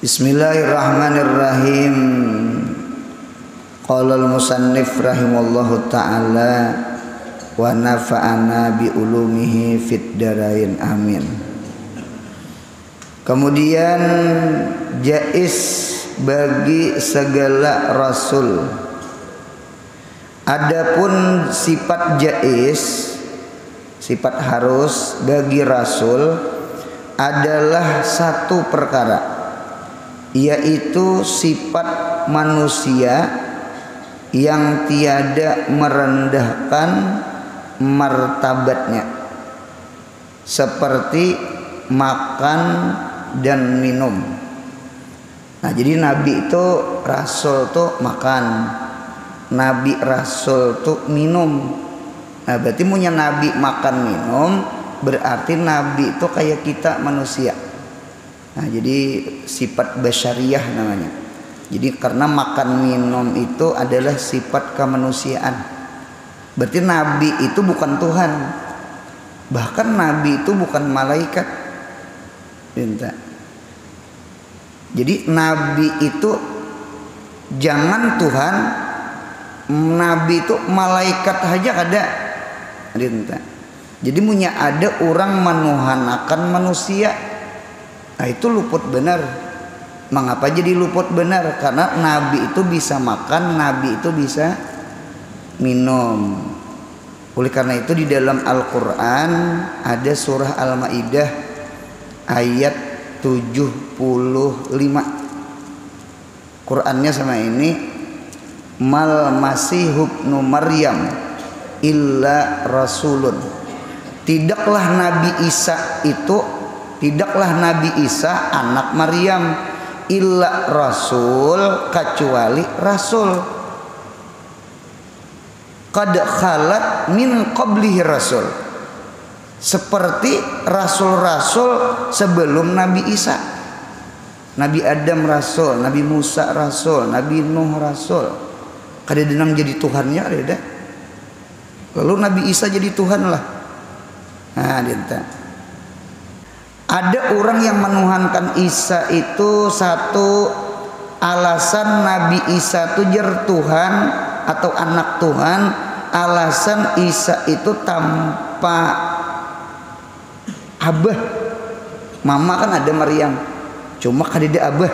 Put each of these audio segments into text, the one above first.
Bismillahirrahmanirrahim. Qala al-musannif rahimallahu ta'ala wa nafa'ana bi ulumihi fid darain amin. Kemudian jaiz bagi segala rasul. Adapun sifat jaiz, sifat harus bagi rasul adalah satu perkara, yaitu sifat manusia yang tiada merendahkan martabatnya, seperti makan dan minum. Nah, jadi nabi itu rasul tuh makan, nabi rasul tuh minum. Nah, berarti punya nabi makan minum, berarti nabi itu kayak kita manusia. Nah, jadi sifat basyariah namanya. Jadi karena makan minum itu adalah sifat kemanusiaan. Berarti nabi itu bukan Tuhan. Bahkan nabi itu bukan malaikat. Jadi nabi itu jangan Tuhan, nabi itu malaikat aja ada. Jadi punya ada orang menuhanakan manusia. Nah, itu luput benar. Mengapa jadi luput benar? Karena nabi itu bisa makan, nabi itu bisa minum. Oleh karena itu di dalam Al-Quran ada surah Al-Maidah ayat 75. Qurannya sama ini, mal masih ibnu Maryam illa rasulun. Tidaklah Nabi Isa anak Maryam illa rasul, kecuali rasul. Qad khalat min qablihi rasul, seperti rasul-rasul sebelum Nabi Isa. Nabi Adam rasul, Nabi Musa rasul, Nabi Nuh rasul. Kadang-kadang jadi Tuhannya ada. Lalu Nabi Isa jadi Tuhan lah. Nah, ada orang yang menuhankan Isa itu satu alasan Nabi Isa itu jer Tuhan atau anak Tuhan, alasan Isa itu tanpa abah. Mama kan ada Maryam, cuma kadida abah.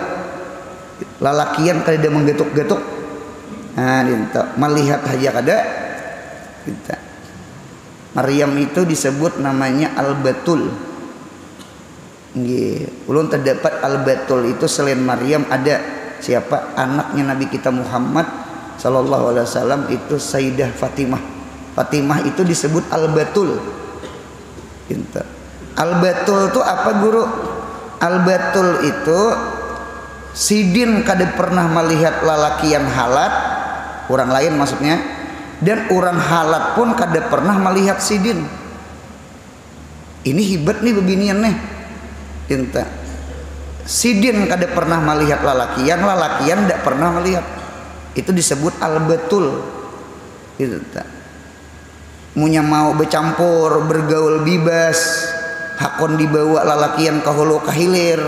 Lalakian kadida menggetuk-getuk. Nah, melihat aja kada. Maryam itu disebut namanya Al-Batul. Ulun terdapat Al-Batul itu selain Maryam ada siapa? Anaknya Nabi kita Muhammad sallallahu alaihi wasallam itu Sayyidah Fatimah. Fatimah itu disebut Al-Batul. Al-Batul itu apa, Guru? Al-Batul itu sidin kada pernah melihat lalakian halat, orang lain maksudnya, dan orang halat pun kada pernah melihat sidin. Ini hebat nih bebinian nih. Sidin kada pernah melihat lalakian, lalakian tidak pernah melihat. Itu disebut Al-Batul. Munya mau bercampur, bergaul bebas, hakon dibawa lalakian ke hulu ke hilir,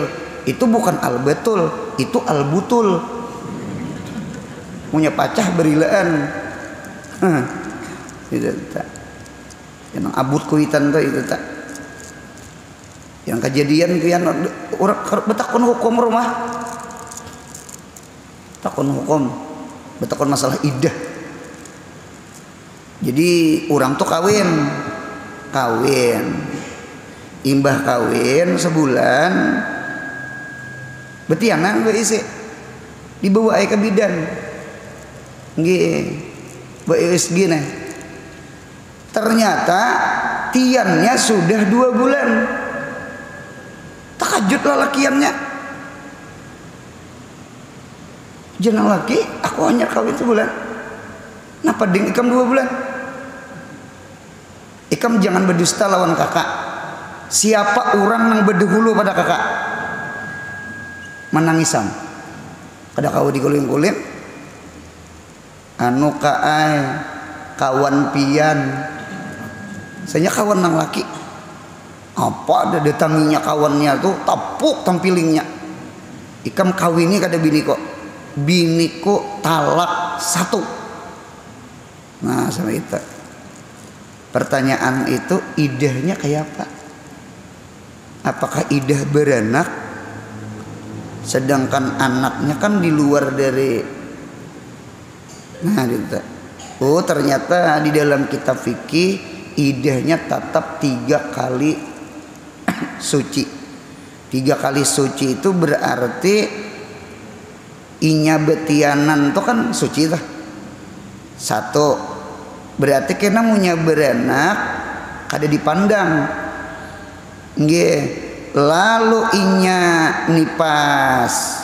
itu bukan Al-Batul, itu Al-Butul. Munya pacah berilaan. Yang abut kuitan tuh itu tak. Yang kejadian kian orang betakon hukum rumah, takon hukum, betakon masalah idah. Jadi orang tuh kawin, imbah kawin sebulan, betianan gue isi, dibawa ke bidan, BSG nih. Ternyata tiannya sudah 2 bulan. Takajut lah lakiannya. Jangan laki, aku hanya kawin sebulan. Napa ding ikam 2 bulan? Ikam jangan berdusta lawan kakak. Siapa orang yang berdahulu pada kakak? Menangisam. Kada kau diguling-guling. Anu kaai kawan pian. Saya kawan nang laki. Apa ada datanginya kawannya tuh tapuk tampilingnya. ikam kawini kada biniku talak 1. Nah sama itu pertanyaan itu idahnya kayak apa? Apakah idah beranak sedangkan anaknya kan di luar dari. Nah gitu. Oh ternyata di dalam kitab fikih idahnya tetap 3 kali suci. 3 kali suci itu berarti inya betianan itu kan suci lah. 1 berarti kena munya beranak kada dipandang. Nggih. Lalu inya nipas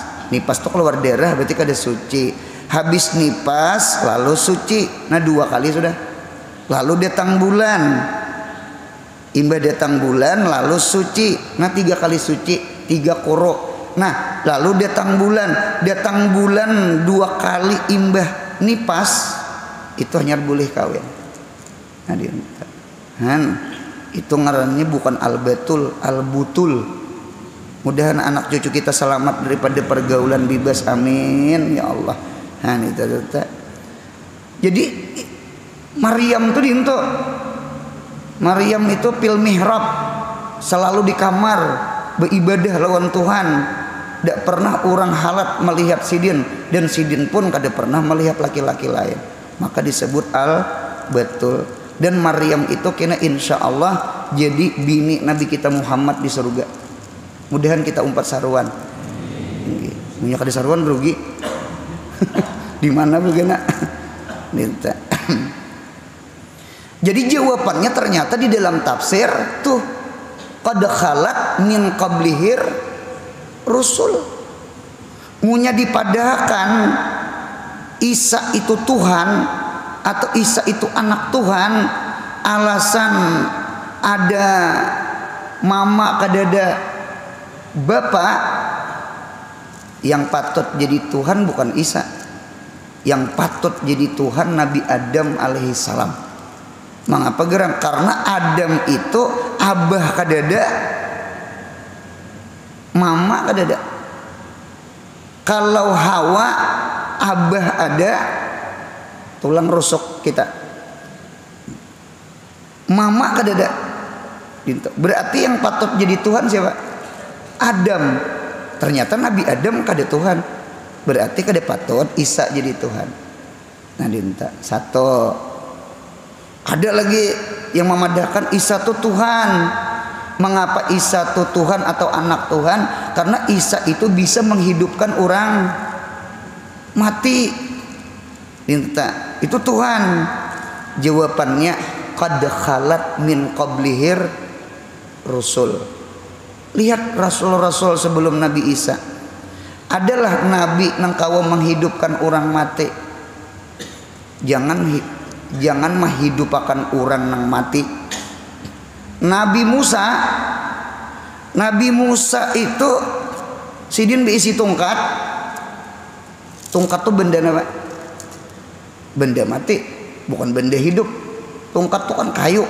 tuh keluar darah berarti kada suci. Habis nipas lalu suci. Nah 2 kali sudah. Lalu datang bulan, imbah datang bulan lalu suci. Nah 3 kali suci, 3 koro. Nah lalu datang bulan 2 kali imbah nipas, itu hanya boleh kawin. Nah itu ngarannya bukan al-batul, al-butul. Mudahan anak cucu kita selamat daripada pergaulan bebas, amin ya Allah. Nah itu. Jadi Maryam tuh dinto. Maryam itu fil mihrab, selalu di kamar beribadah lawan Tuhan. Tidak pernah orang halat melihat sidin, dan sidin pun kada pernah melihat laki-laki lain. Maka disebut al-batul. Dan Maryam itu kena insya Allah jadi bini Nabi kita Muhammad di surga. Mudahan kita umpat saruan. Punya kada saruan berugi. Di mana begina? Minta. Jadi jawabannya ternyata di dalam tafsir tuh qad khalat min qablihir rusul. Munya dipadahkan Isa itu Tuhan atau Isa itu anak Tuhan, alasan ada mama kadada bapak, yang patut jadi Tuhan bukan Isa. Yang patut jadi Tuhan Nabi Adam alaihissalam. Mengapa gerang? Karena Adam itu abah kadada, mama kadada. Kalau Hawa abah ada, tulang rusuk kita, mama kadada. Berarti yang patut jadi Tuhan siapa? Adam. Ternyata Nabi Adam kada Tuhan. Berarti kada patut Isa jadi Tuhan. Nah dinta. 1. Ada lagi yang memadahkan Isa itu Tuhan. Mengapa Isa itu Tuhan atau anak Tuhan? Karena Isa itu bisa menghidupkan orang mati. Dinta. Itu Tuhan. Jawabannya qad khalat min qablihir rusul. Lihat rasul-rasul sebelum Nabi Isa adalah nabi nang kawa menghidupkan orang mati. Jangan menghidupakan orang nang mati. Nabi Musa itu sidin beisi tungkat. Tungkat tuh benda apa? Benda mati, bukan benda hidup. Tungkat tuh kan kayu.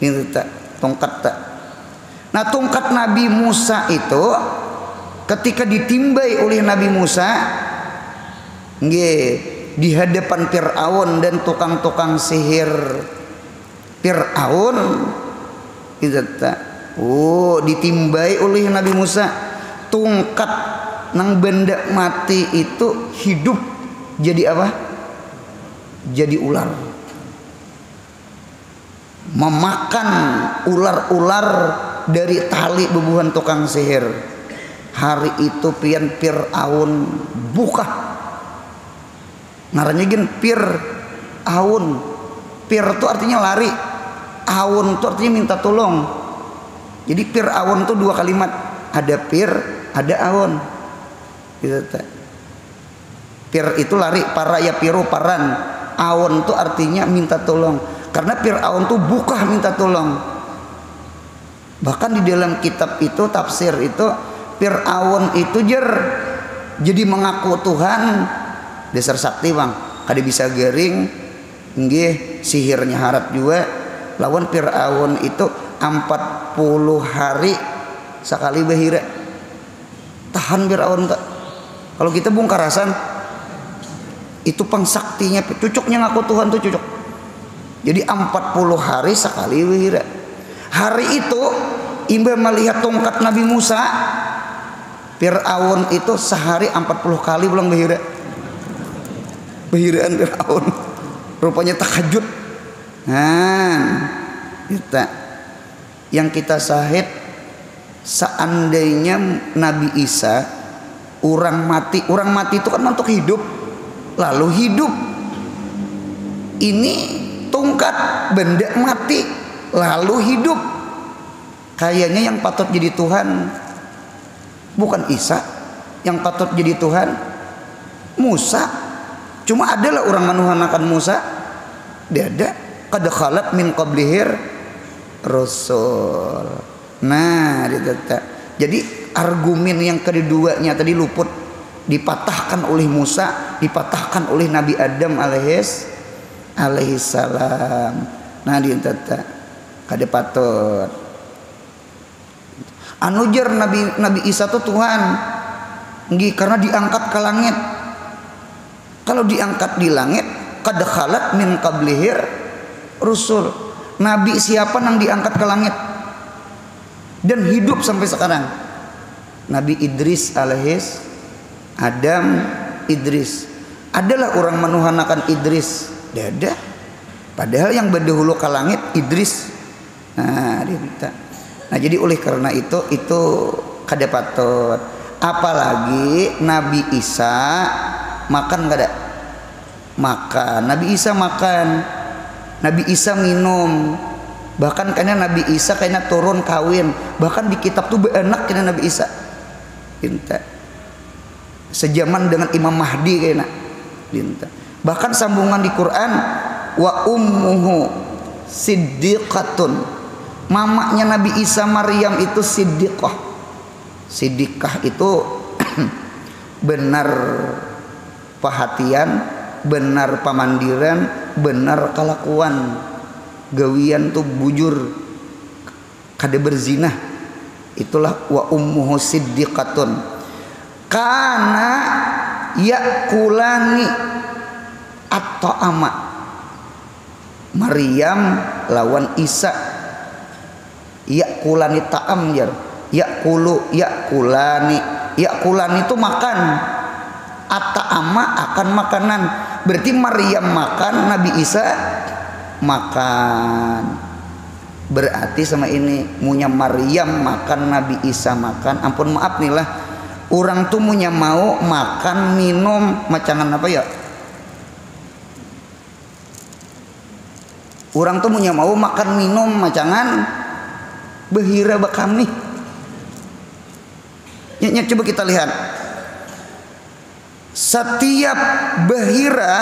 Ini tungkat tak. Nah tungkat Nabi Musa itu ketika ditimbai oleh Nabi Musa di hadapan Fir'aun dan tukang-tukang sihir Fir'aun, ditimbai oleh Nabi Musa, tungkat nang benda mati itu hidup jadi apa? Jadi ular, memakan ular-ular dari tali bubuhan tukang sihir. Hari itu pian Fir'aun buka. Ngarannya gin Fir'aun. Fir itu artinya lari. Aun itu artinya minta tolong. Jadi Fir'aun itu 2 kalimat. Ada Fir, ada Aun. Gitu. Fir itu lari, para ya piru paran. Aun itu artinya minta tolong. Karena Fir'aun itu buka minta tolong. Bahkan di dalam kitab itu tafsir itu Fir'aun itu jadi mengaku Tuhan. Dasar sakti bang, kada bisa gering, nggih sihirnya harap juga. Lawan Fir'aun itu 40 hari sekali bahira. Tah tahan Firaun tak. Kalau kita bongkarasan itu pangsaktinya, cucuknya ngaku Tuhan tuh cucuk. Jadi 40 hari sekali wihira. Hari itu imba melihat tongkat Nabi Musa, Firaun itu sehari 40 kali pulang wihira. Wihiraan Firaun rupanya tahajud. Nah, kita yang kita sahid, seandainya Nabi Isa orang mati itu kan untuk hidup, lalu hidup. Ini tongkat benda mati lalu hidup. Kayaknya yang patut jadi Tuhan bukan Isa, yang patut jadi Tuhan Musa. Cuma adalah orang manuhanakan Musa, dia ada qad khalat min qablihir rasul. Nah, jadi argumen yang keduanya tadi luput, dipatahkan oleh Musa, dipatahkan oleh Nabi Adam alaihi salam. Nah, ditata kada patut anujar Nabi Isa tuh Tuhan nggih, karena diangkat ke langit. Kalau diangkat di langit, qad khalat min qablihir rusul. Nabi siapa yang diangkat ke langit dan hidup sampai sekarang? Nabi Idris alaihis Adam Idris. Adalah orang menuhanakan Idris, dada. Padahal yang berdahulu ke langit Idris. Nah, jadi oleh karena itu kada patut. Apalagi Nabi Isa makan kada? Makan. Nabi Isa makan. Nabi Isa minum. Bahkan kayaknya Nabi Isa kayaknya turun kawin. Bahkan di kitab tuh enak kayaknya Nabi Isa. Dinta. Sejaman dengan Imam Mahdi kayaknya. Dinta. Bahkan sambungan di Quran, wa ummuhu siddiqatun. Mamanya Nabi Isa Maryam itu siddiqah. Siddiqah itu benar perhatian, benar pamandiran, benar kelakuan, gawian tuh bujur, kada berzinah. Itulah wa ummuhu siddiqatun kana yakulani at-ta'ama. Maryam lawan Isa yakulani ta'am jar, yakulani itu makan, at-ta'ama akan makanan. Berarti Maryam makan, Nabi Isa makan. Berarti sama ini munya Maryam makan, Nabi Isa makan. Ampun maaf nih lah, orang tuh munya mau makan minum macangan apa ya? Orang tuh munya mau makan minum macangan behira bakami. Coba kita lihat. Setiap behira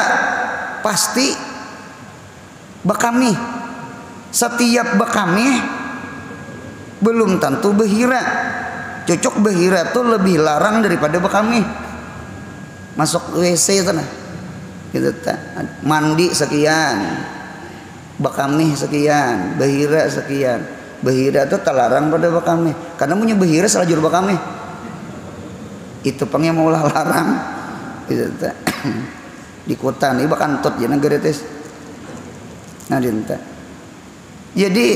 pasti bakami. Setiap bakami belum tentu behira. Cocok behira tuh lebih larang daripada bakami. Masuk WC itu nah. Gitu ta. Mandi sekian. Bakami sekian, behira sekian. Behira itu terlarang pada bakami. Karena punya behira selajur bakami. Itu pangnya mau larang. Gitu ta. Di kota nih bahkan tot ya negara tes. Nah dinta. Jadi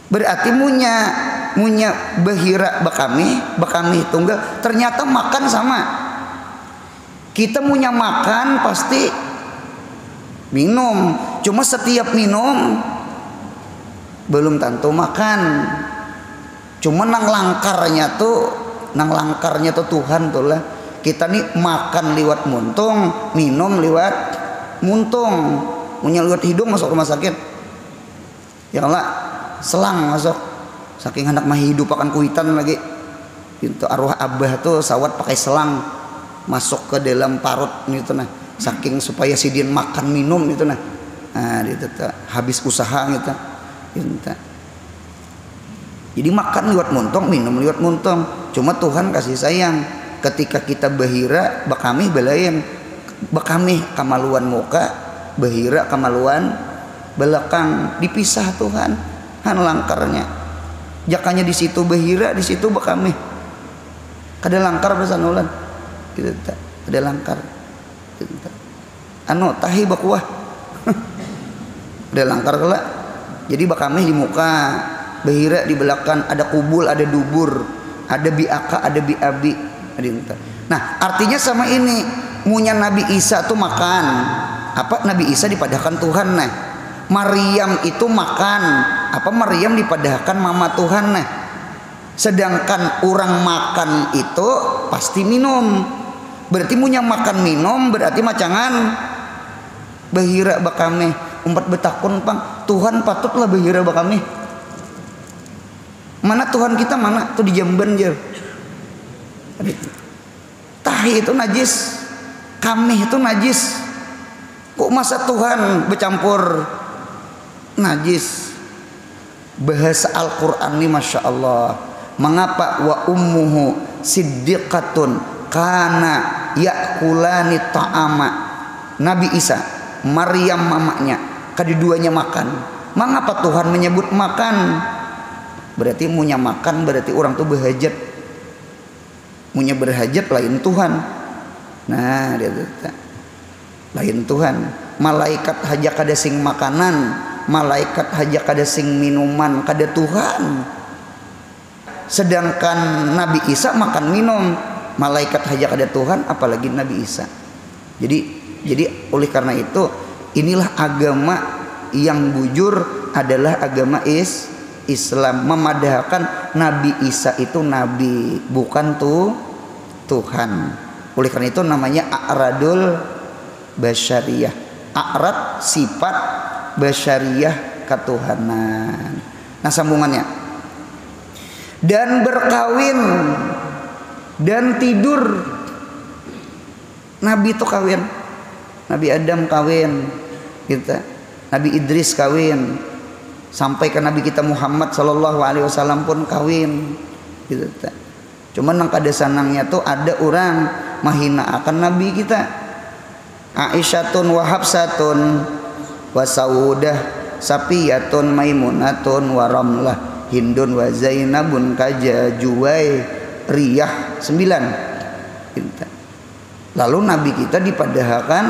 berarti munya behira bakami tunggal ternyata makan sama. Kita munya makan pasti minum. Cuma setiap minum belum tentu makan. Cuma nang langkarnya tuh Tuhan tuh lah. Kita nih makan liwat muntung, minum liwat muntung. Punya liwat hidung masuk rumah sakit. Ya Allah, selang masuk. Saking hendak mah hidup akan kuitan lagi. Itu arwah abah tuh sawat pakai selang masuk ke dalam parut gitu nah. Saking supaya si dia makan minum gitu nah. Nah, itu habis usaha gitu. Jadi makan liwat muntung, minum liwat muntung. Cuma Tuhan kasih sayang. Ketika kita behira, bakami belain. Bakami kamaluan muka, behira kamaluan belakang. Dipisah Tuhan. Han langkarnya. Jakanya di situ behira, di situ bakami. kada langkar besanulan gitu tak ada langkar gitu, anu tahi bakuah ada langkar kala jadi bakameh di muka bahira di belakang ada kubul ada dubur ada biaka ada biabi ada. Nah artinya sama ini munya Nabi Isa tuh makan apa Nabi Isa dipadahkan Tuhan nah Maryam itu makan apa Maryam dipadahkan mama Tuhan nah sedangkan orang makan itu pasti minum berarti munya makan minum berarti macangan bahira bakameh umpat betakun pang Tuhan patutlah bahira bakameh mana Tuhan kita mana tuh di Jamban jer tahi itu najis kami itu najis kok masa Tuhan bercampur najis bahasa Al-Quran ini Masya Allah mengapa wa ummuhu siddiqatun kana yakulani ta'ama Nabi Isa Maryam mamanya keduanya makan mengapa Tuhan menyebut makan berarti munya makan berarti orang tuh berhajat munya berhajat lain Tuhan nah dia tuh lain Tuhan malaikat haja kada sing makanan malaikat haja kada sing minuman kada Tuhan sedangkan Nabi Isa makan minum malaikat haja kada Tuhan apalagi Nabi Isa jadi oleh karena itu inilah agama yang bujur adalah agama Islam memadahkan Nabi Isa itu nabi bukan Tuhan oleh karena itu namanya a'radul basyariyah a'rad sifat basyariyah ketuhanan nah sambungannya dan berkawin dan tidur Nabi itu kawin Nabi Adam kawin kita Nabi Idris kawin sampai ke Nabi kita Muhammad Sallallahu Alaihi Wasallam pun kawin gitu. Cuman nang kada sanangnya tuh ada orang mahina akan Nabi kita Aisyatun wa Hafsatun wa Saudah Safiyatun Maimunatun wa Ramlah Hindun wa Zainabun kaja Juwai Riyah 9 gitu. Lalu Nabi kita dipadahkan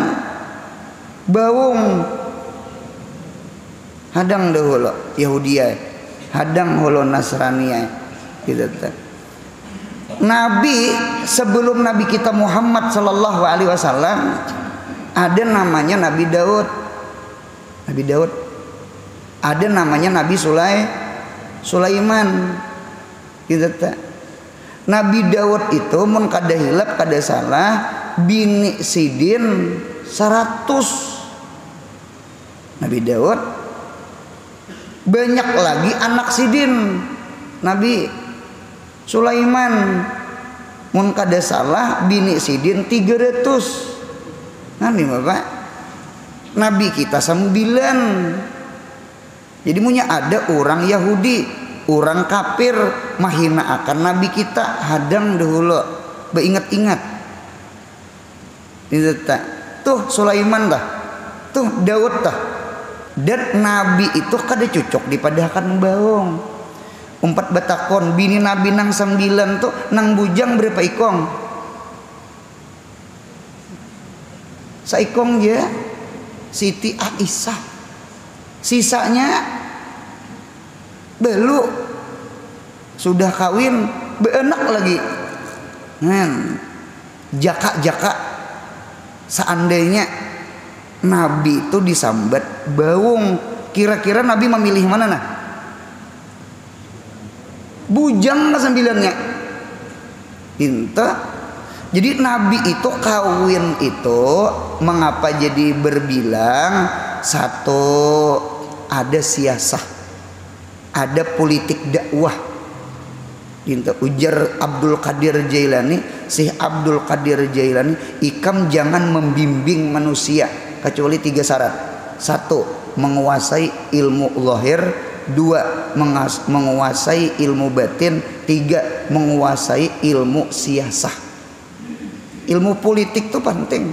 bawung hadang dahulu Yahudiyah hadang holo Nasraniyah gitu. Nabi sebelum Nabi kita Muhammad Sallallahu Alaihi Wasallam ada namanya Nabi Daud ada namanya Nabi Sulaiman gitu. Nabi Daud itu mun kada hilap kada salah bini sidin 100 Nabi Daud banyak lagi anak sidin Nabi Sulaiman mun kada salah bini sidin 300 nanti Bapak Nabi kita 9 jadi punya ada orang Yahudi orang kafir mahina akan Nabi kita hadang dahulu beingat-ingat itu tak tuh Sulaiman dah tuh Daud dah dan Nabi itu kada cocok dipadahkan baung 4 batakon bini Nabi nang 9 tuh nang bujang berapa ikong saikong ya Siti Aisyah sisanya belum sudah kawin beenak lagi jaka seandainya Nabi itu disambat baung kira-kira Nabi memilih mana nah bujang ke 9-nya Inta. Jadi Nabi itu kawin itu mengapa jadi berbilang satu ada siasah ada politik dakwah. Ujar Abdul Qadir Jailani, Syekh Abdul Qadir Jailani, ikam jangan membimbing manusia kecuali 3 syarat. 1. Menguasai ilmu zahir. 2. Menguasai ilmu batin. 3. Menguasai ilmu siasah. Ilmu politik itu penting.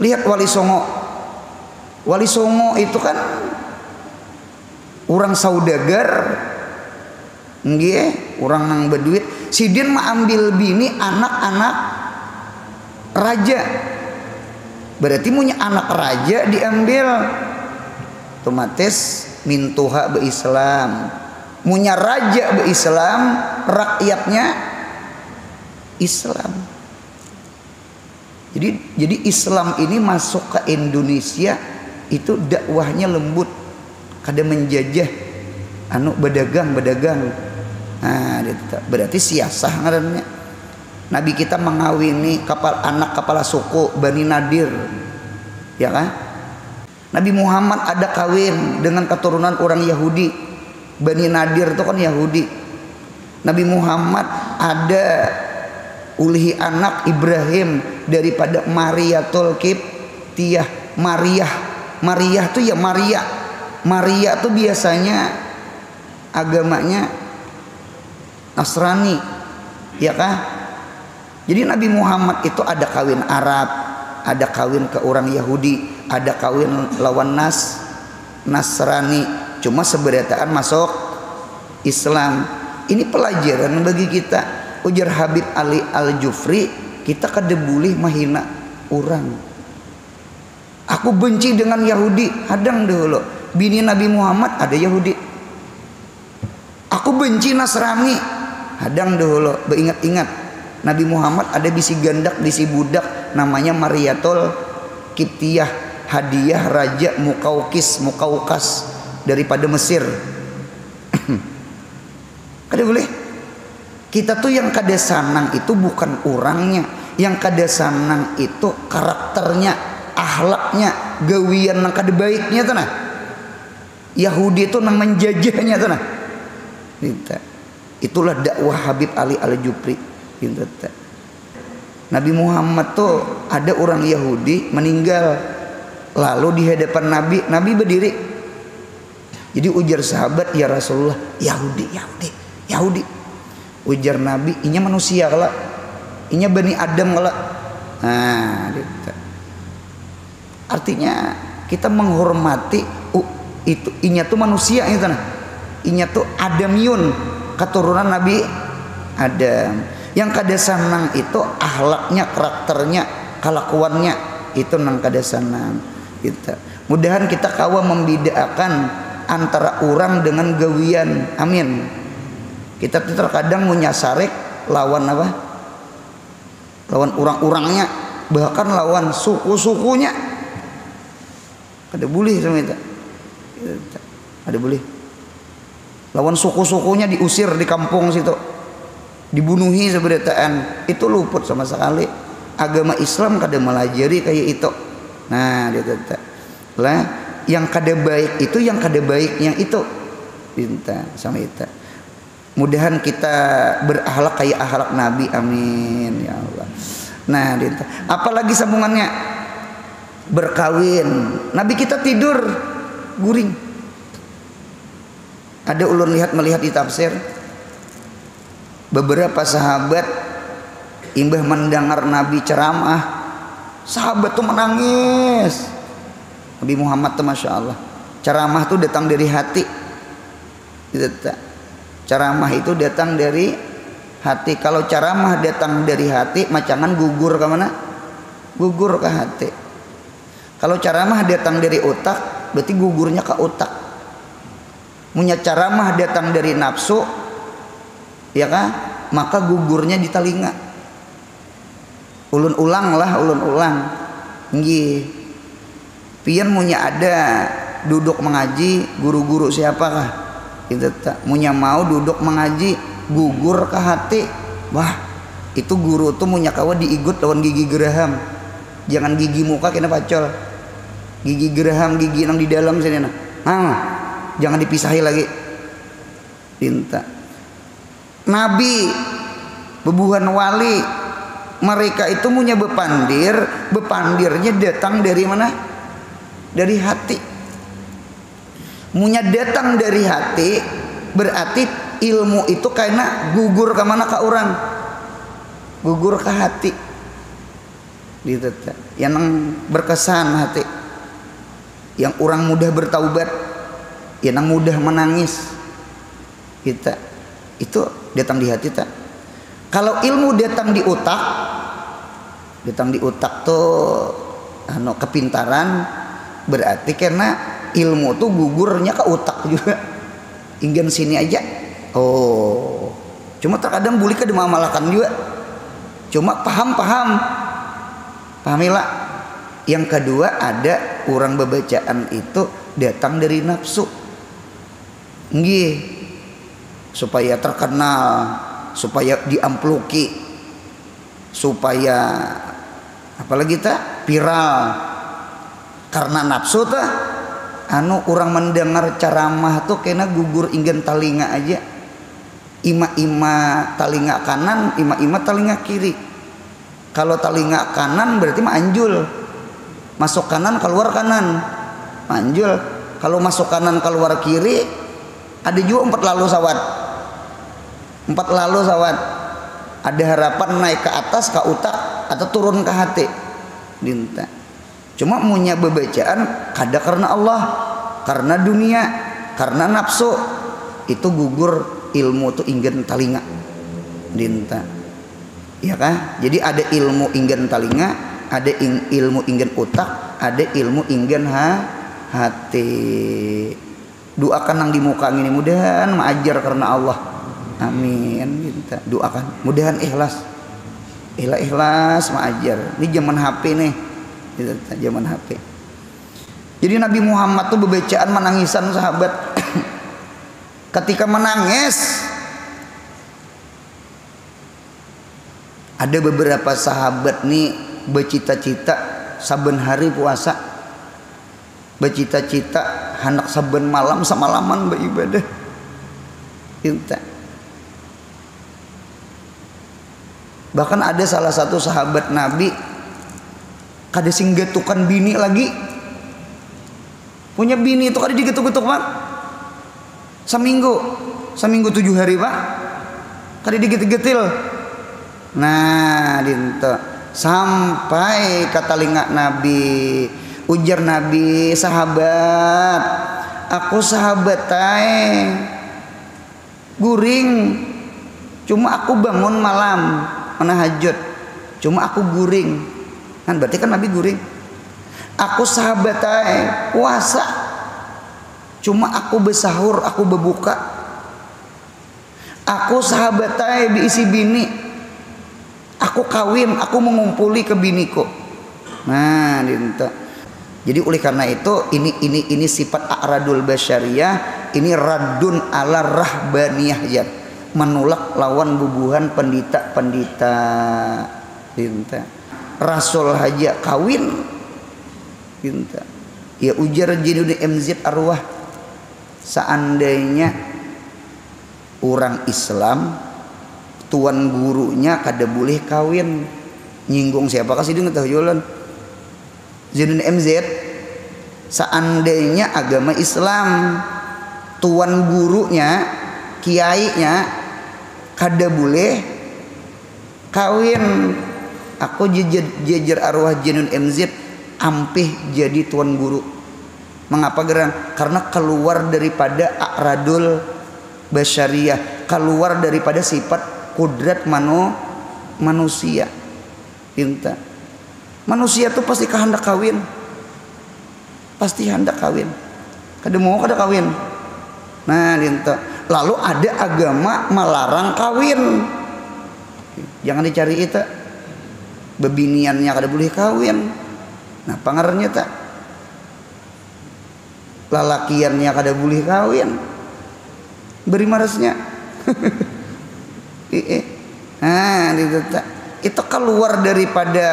Lihat Wali Songo. Wali Songo itu kan orang saudagar, nggih, orang nang berduit. Sidin mah ambil bini anak-anak raja. Berarti punya anak raja diambil, otomatis mintuha be Islam. Punya raja be Islam, rakyatnya Islam. Jadi Islam ini masuk ke Indonesia itu dakwahnya lembut, kada menjajah anu bedagang. Nah, berarti siasah ngarannya. Nabi kita mengawini anak kepala suku Bani Nadir, ya kan? Nabi Muhammad ada kawin dengan keturunan orang Yahudi. Bani Nadir itu kan Yahudi. Nabi Muhammad ada ulihi anak Ibrahim daripada Mariatul Qibtiyah. Maria tuh ya Maria tuh biasanya agamanya Nasrani, ya kan? Jadi Nabi Muhammad itu ada kawin Arab, ada kawin ke orang Yahudi, ada kawin lawan Nasrani. Cuma seberataan masuk Islam. Ini pelajaran bagi kita. Ujar Habib Ali Al-Jufri, kita kada boleh mahina orang. Aku benci dengan Yahudi, hadang dulu. Bini Nabi Muhammad ada Yahudi. Aku benci Nasrani, hadang dulu. Beingat-ingat. Nabi Muhammad ada bisi gandak, bisi budak namanya Mariatul Qibtiyah, hadiah Raja Mukaukas daripada Mesir. Kada boleh. Kita tuh yang kada sanang itu bukan orangnya, yang kada sanang itu karakternya, akhlaknya, gawian nang kada baiknya tuh nah. Yahudi itu nang menjajahnya tuh nah. Itulah dakwah Habib Ali Al-Jufri. Nabi Muhammad tuh ada orang Yahudi meninggal, lalu di hadapan Nabi berdiri. Jadi ujar sahabat, ya Rasulullah, Yahudi. Ujar Nabi, inya manusia kala, inya Bani Adam kala. Nah, gitu. Artinya kita menghormati itu, inya tuh manusia itu nah. Inya tuh Adamiyun, keturunan Nabi Adam. Yang kada sanang itu akhlaknya, karakternya, kelakuannya, itu nang kada sanang kita. Mudahan kita kawa membedakan antara orang dengan gawian. Amin. Kita tuh terkadang menyasarek lawan apa? Lawan orang-orangnya, bahkan lawan suku-sukunya. Kada boleh sama kita. Kada boleh. Lawan suku-sukunya diusir di kampung situ, dibunuhi seberataan, itu luput sama sekali. Agama Islam kada melajari kayak itu. Nah, lah yang kada baik itu, yang kada baiknya itu pinta sama itu. Mudahan kita berakhlak kayak akhlak Nabi. Amin ya Allah. Nah, apalagi sambungannya berkawin. Nabi kita tidur guring. Ada ulun melihat di tafsir, beberapa sahabat imbah mendengar Nabi ceramah, sahabat tuh menangis. Nabi Muhammad tuh Masya Allah, ceramah tuh datang dari hati. Ceramah itu datang dari hati. Kalau ceramah datang dari hati, macangan gugur ke mana? Gugur ke hati. Kalau ceramah datang dari otak, berarti gugurnya ke otak. Punya ceramah datang dari nafsu, ya kan? Maka gugurnya di telinga. Ulun ulang. Nggih. Pian munya ada duduk mengaji, guru-guru siapakah? Kita tak munya mau duduk mengaji, gugur ke hati. Wah, itu guru tuh munya kawa diigut lawan gigi geraham. Jangan gigi muka kena pacol. Gigi geraham, gigi yang di dalam sini nah. Jangan dipisahi lagi. Pinta. Nabi, bebuhan wali, mereka itu punya bepandirnya datang dari mana? Dari hati. Munya datang dari hati, berarti ilmu itu karena gugur ke mana ke orang? Gugur ke hati. Gitu. Yang berkesan hati. Yang orang mudah bertaubat, yang mudah menangis. Kita itu datang di hati tak. Kalau ilmu datang di otak tuh kepintaran, berarti karena ilmu tuh gugurnya ke otak juga. Ingin sini aja. Oh. Cuma terkadang boleh ke dimamalakan juga. Cuma pahamilah. Yang kedua ada orang bebacaan itu datang dari nafsu. Nggih. Supaya terkenal, supaya diampluki, supaya apalagi viral. Karena nafsu orang mendengar ceramah tuh kena gugur ingin talinga aja. Ima talinga kanan, ima talinga kiri. Kalau talinga kanan berarti anjul. Masuk kanan keluar kanan, anjul. Kalau masuk kanan keluar kiri, ada juga 4 lalu sawat. Ada harapan naik ke atas ke otak atau turun ke hati. Dinta. Cuma punya bebacaan kada karena Allah, karena dunia, karena nafsu, itu gugur ilmu tuh ingin talinga. Dinta. Ya kan? Jadi ada ilmu ingin talinga, ada ilmu ingin otak, ada ilmu ingin hati. Doakan yang di muka ini mudahan maajar karena Allah. Amin. Kita doakan mudahan ikhlas. Ikhlas maajar. Ini zaman HP nih. Zaman HP. Jadi Nabi Muhammad tuh bebacaan menangisan sahabat. Ketika menangis, ada beberapa sahabat nih bercita-cita saben hari puasa, bercita-cita hendak saben malam samalaman beribadah. Kita. Bahkan ada salah satu sahabat Nabi kada singgetukan bini lagi. Punya bini itu kada digetuk-getuk Pak. Seminggu 7 hari Pak. Kada digetil-getil. Nah, dinto sampai ke telinga Nabi, ujar Nabi, sahabat, aku sahabat guring, cuma aku bangun malam menahajud, cuma aku guring, kan berarti kan Nabi guring. Aku sahabat puasa, cuma aku bersahur, aku berbuka. Aku sahabat diisi bini, aku kawin, aku mengumpuli ke biniku. Nah, dinta. Jadi oleh karena itu ini sifat a'radul basyariyah, ini radun ala rahbaniyah ya. Menolak lawan bubuhan pendita. Dinta. Rasul haja kawin. Dinta. Ya ujar jinun MZ arwah, seandainya orang Islam tuan gurunya kada boleh kawin, nyinggung siapa kasih dia ngetahuan Zainuddin MZ, seandainya agama Islam tuan gurunya kiainya kada boleh kawin, aku jejer arwah Zainuddin MZ ampih jadi tuan guru. Mengapa gerang? Karena keluar daripada a'radul basyariyah, keluar daripada sifat kudrat manusia. Pinta. Manusia tuh pasti kehendak kawin. Pasti hendak kawin. Kada mau kada kawin. Nah, dinta. Lalu ada agama melarang kawin. Jangan dicari itu. Bebiniannya kada boleh kawin. Nah, pangarannya tak. Lalakiannya kada boleh kawin. Beri marasnya. Nah, itu keluar daripada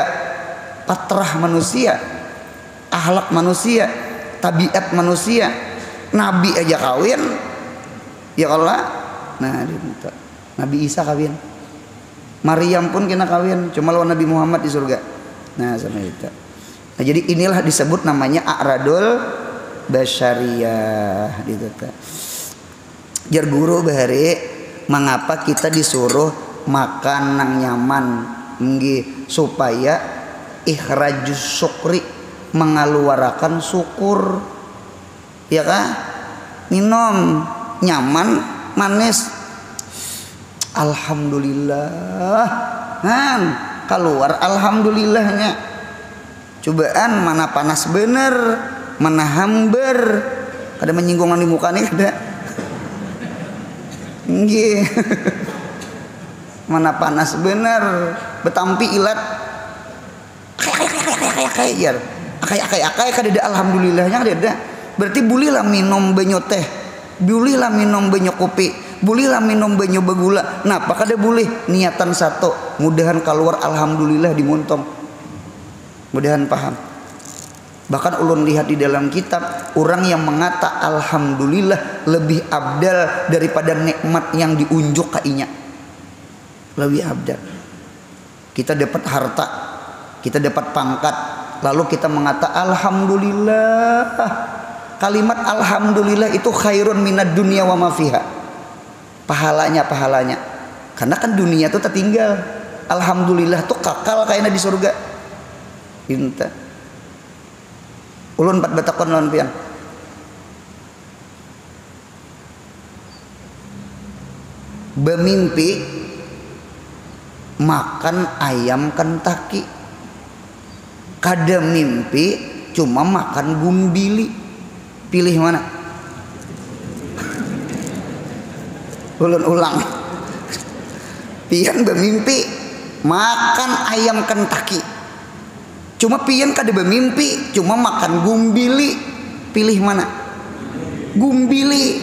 patrah manusia, akhlak manusia, tabiat manusia. Nabi aja kawin, ya Allah. Nah, Nabi Isa kawin, Maryam pun kena kawin, cuma lawan Nabi Muhammad di surga. Nah, sama itu. Nah, jadi inilah disebut namanya a'radul basyariyah gitu. Jar guru bahari, mengapa kita disuruh makan nang nyaman nggih, supaya ikhrajus syukri, mengeluarkan syukur, ya kan? Minum nyaman manis, alhamdulillah. Kan keluar alhamdulillahnya. Cobaan mana panas bener, mana hamber, kada menyinggungan di mukanya kada. Nggih. Mana panas bener, betampi ilat. Akai kada ada alhamdulillahnya kada ada. Berarti bulilah minum banyu teh, bulilah minum banyu kopi, bulilah minum banyu bagula. Nah, apa kada boleh niatan satu, mudahan keluar alhamdulillah di muntong. Mudahan paham. Bahkan ulun lihat di dalam kitab, orang yang mengata alhamdulillah lebih abdal daripada nikmat yang diunjuk kainya. Lebih abdal. Kita dapat harta, kita dapat pangkat, lalu kita mengata alhamdulillah. Kalimat alhamdulillah itu khairun minad dunya wa ma fiha. Pahalanya. Karena kan dunia itu tertinggal. Alhamdulillah tuh kakal kayaknya di surga. Inta. Ulun 4 batakon lawan pian. Bermimpi makan ayam Kentucky. Kada mimpi cuma makan gumbili. Pilih mana? Ulun ulang. Pian bermimpi makan ayam Kentucky. Cuma pian kada bermimpi cuma makan gumbili. Pilih mana? Gumbili.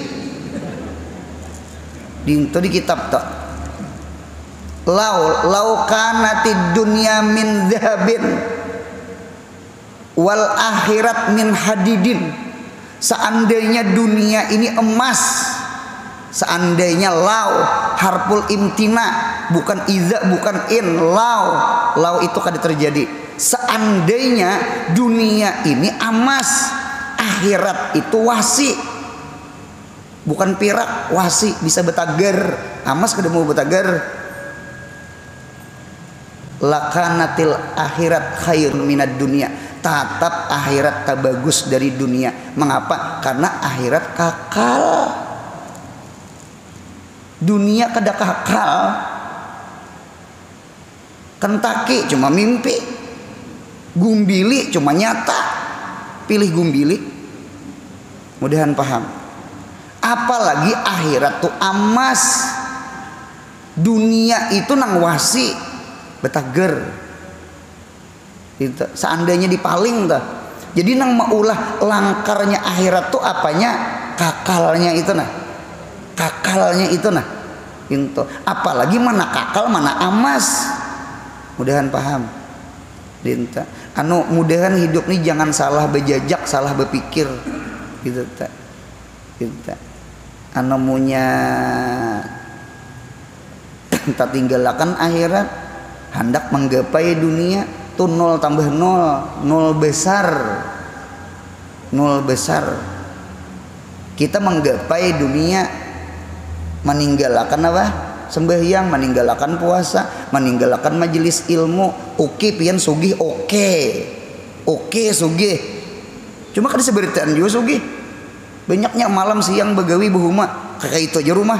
Dinto di kitab tak. Lau kanatid dunya min dhahabin wal akhirat min hadidin. Seandainya dunia ini emas, seandainya lau harful imtina, bukan iza, bukan in, lau itu kada terjadi. Seandainya dunia ini emas, akhirat itu wasi, bukan pirak, wasi, bisa betagar. Emas kada mau betagar. Lakanatil akhirat khair minad dunia. Tatap akhirat tak bagus dari dunia. Mengapa? Karena akhirat kakal. Dunia kada kakal. Kentucky cuma mimpi. Gumbili cuma nyata. Pilih gumbili. Mudahan paham. Apalagi akhirat tuh emas. Dunia itu nang wasi, betager. Itu seandainya dipaling dah. Jadi nang maulah langkarnya akhirat tuh apanya? Kakalnya itu nah. Kakalnya itu nah. Itu. Apalagi mana kakal mana emas. Mudahan paham. Dinta. Anu mudahan hidup nih jangan salah bejajak, salah berpikir. Gitu tak. Dinta. Anu munya tak tinggalkan akhirat, hendak menggapai dunia tuh 0 tambah 0, 0 besar. 0 besar. Kita menggapai dunia meninggalkan apa? Sembahyang, meninggalkan puasa, meninggalkan majelis ilmu. Oke pian sugih, oke sugih. Cuma kada seberitaan juga sugih. Banyaknya malam siang begawi behuma, kayak itu aja rumah.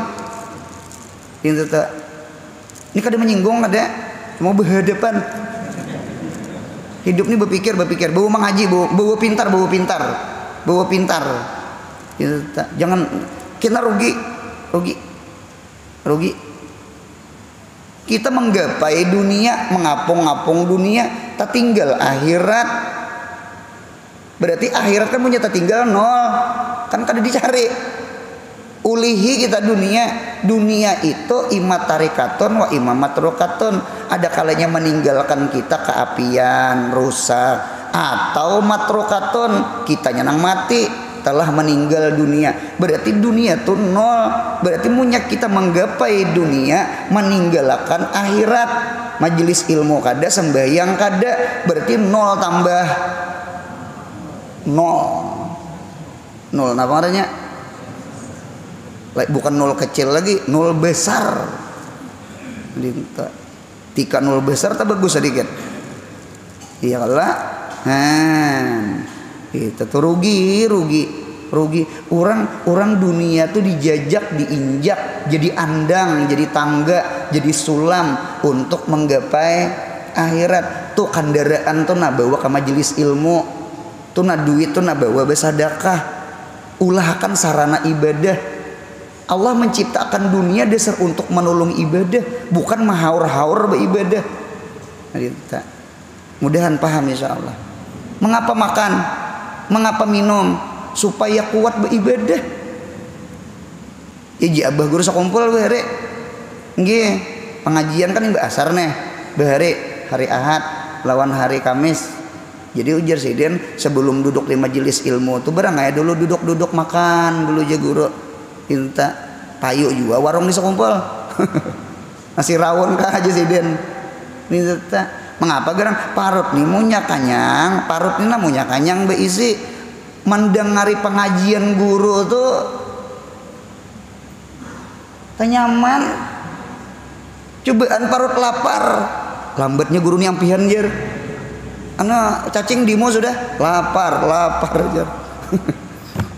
Ini kada menyinggung ada, cuma berhadapan. Hidup ini berpikir, bawa mengaji, bawa pintar. Jangan kita rugi. Kita menggapai dunia, mengapung-apung dunia, tak tinggal akhirat. Berarti akhirat kan punya tak tinggal 0. Kan kada dicari. Ulihi kita dunia itu imma tarikaton wa imma matrukaton. Ada kalanya meninggalkan kita keapian, rusak, atau matrukaton, kitanya nang mati, telah meninggal dunia. Berarti dunia itu 0. Berarti punya kita menggapai dunia, meninggalkan akhirat. Majelis ilmu kada, sembahyang kada, berarti 0 tambah 0. 0 apa artinya? Bukan 0 kecil lagi, 0 besar. Tika 0 besar tak bagus sedikit. Iya kalah. Itu tuh rugi. rugi. Orang dunia tuh dijajak, diinjak, jadi andang, jadi tangga, jadi sulam untuk menggapai akhirat. Tuh kendaraan tuh nak bawa ke majelis ilmu, tuh nak duit tuh nak bawa bersedekah. Ulahkan sarana ibadah. Allah menciptakan dunia dasar untuk menolong ibadah, bukan mahaur-haur beribadah. Mudahan paham insya Allah. Mengapa makan? Mengapa minum? Supaya kuat beribadah. Iji abah guru sakumpul bahare. Nggih, pengajian kan mbak asar nih. Bahare hari Ahad lawan hari Kamis. Jadi ujar sidin sebelum duduk di majelis ilmu tuh barang ya dulu duduk makan dulu aja guru. Minta payu juga warung di sakumpul. Nasi rawon kah aja sidin. Minta mengapa gerang parut nih munya kanyang, parut nih namunya kanyang beisi mendengari pengajian guru tuh tenyaman. Cobaan parut lapar, lambatnya guru nih ampihan jer. Anak cacing dimo sudah lapar jer.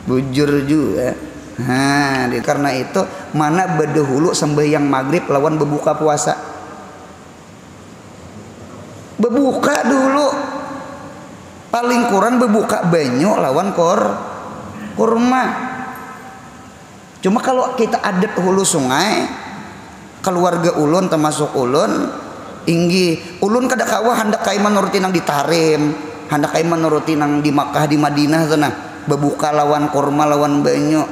Bujur juga. Nah, karena itu mana bedahulu sembahyang maghrib lawan berbuka puasa. Bebuka dulu paling kurang bebuka banyu lawan kurma. Cuma kalau kita adat hulu sungai keluarga ulun termasuk ulun inggi ulun kada kawah hendak kai menuruti nang di Tarim, hendak kai menuruti nang di Makkah di Madinah sana bebuka lawan kurma lawan banyu.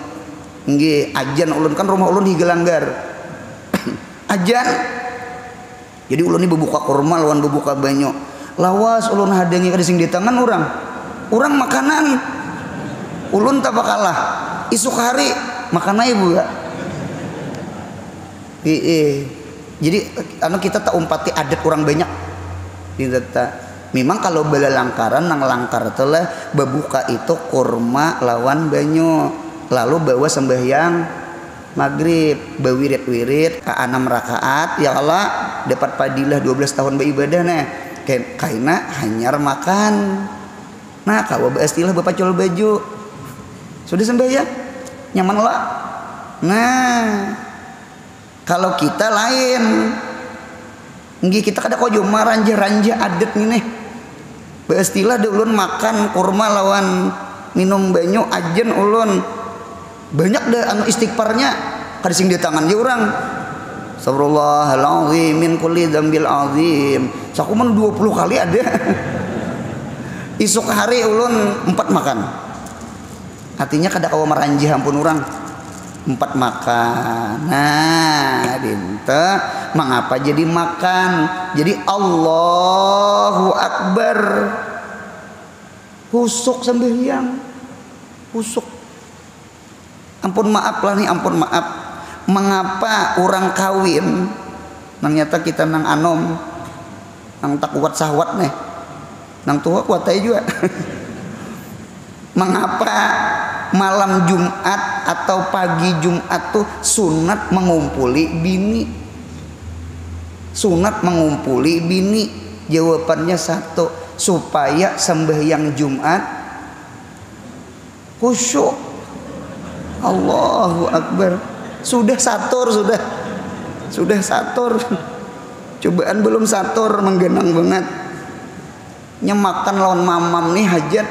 Inggi ajan ulun kan rumah ulun di Gelanggar. Ajan jadi ulun ini berbuka kurma lawan berbuka banyu. Lawas ulun hadangi kadising di tangan orang makanan ulun tak bakalah isuk hari makan ibu ya. Jadi kita tak umpati adat orang banyak. Memang kalau bela langkaran nang langkar telah berbuka itu kurma lawan banyu lalu bawa sembahyang maghrib bewirit-wirit ke 6 rakaat ya Allah dapat padilah 12 tahun beribadah nah kaina hanyar makan nah kawa istilah bapacul baju sudah sembahyang nyaman lah. Nah kalau kita lain nggih kita kada kojo maranja-ranja adat nih istilah ulun makan kurma lawan minum banyu ajen ulun banyak deh anu istighfarnya kadising di tangan dia orang astagfirullahalazim min kulli dzambil azim sakuman 20 kali ada. Isuk hari ulun 4 makan artinya kada kawa maranjih ampun orang 4 makan. Nah dinta mengapa jadi makan jadi Allahu Akbar husuk sembahyang husuk. Ampun maaf lah nih, ampun maaf. Mengapa orang kawin nang nyata kita nang anom nang tak kuat sahwat nih nang tua kuat aja juga. Mengapa malam Jumat atau pagi Jumat tuh sunat mengumpuli bini? Sunat mengumpuli bini jawabannya satu supaya sembahyang Jumat khusyuk. Allahu Akbar. Sudah satur sudah satur. Cobaan belum satur menggenang banget. Nyemakan lawan mamam nih hajat.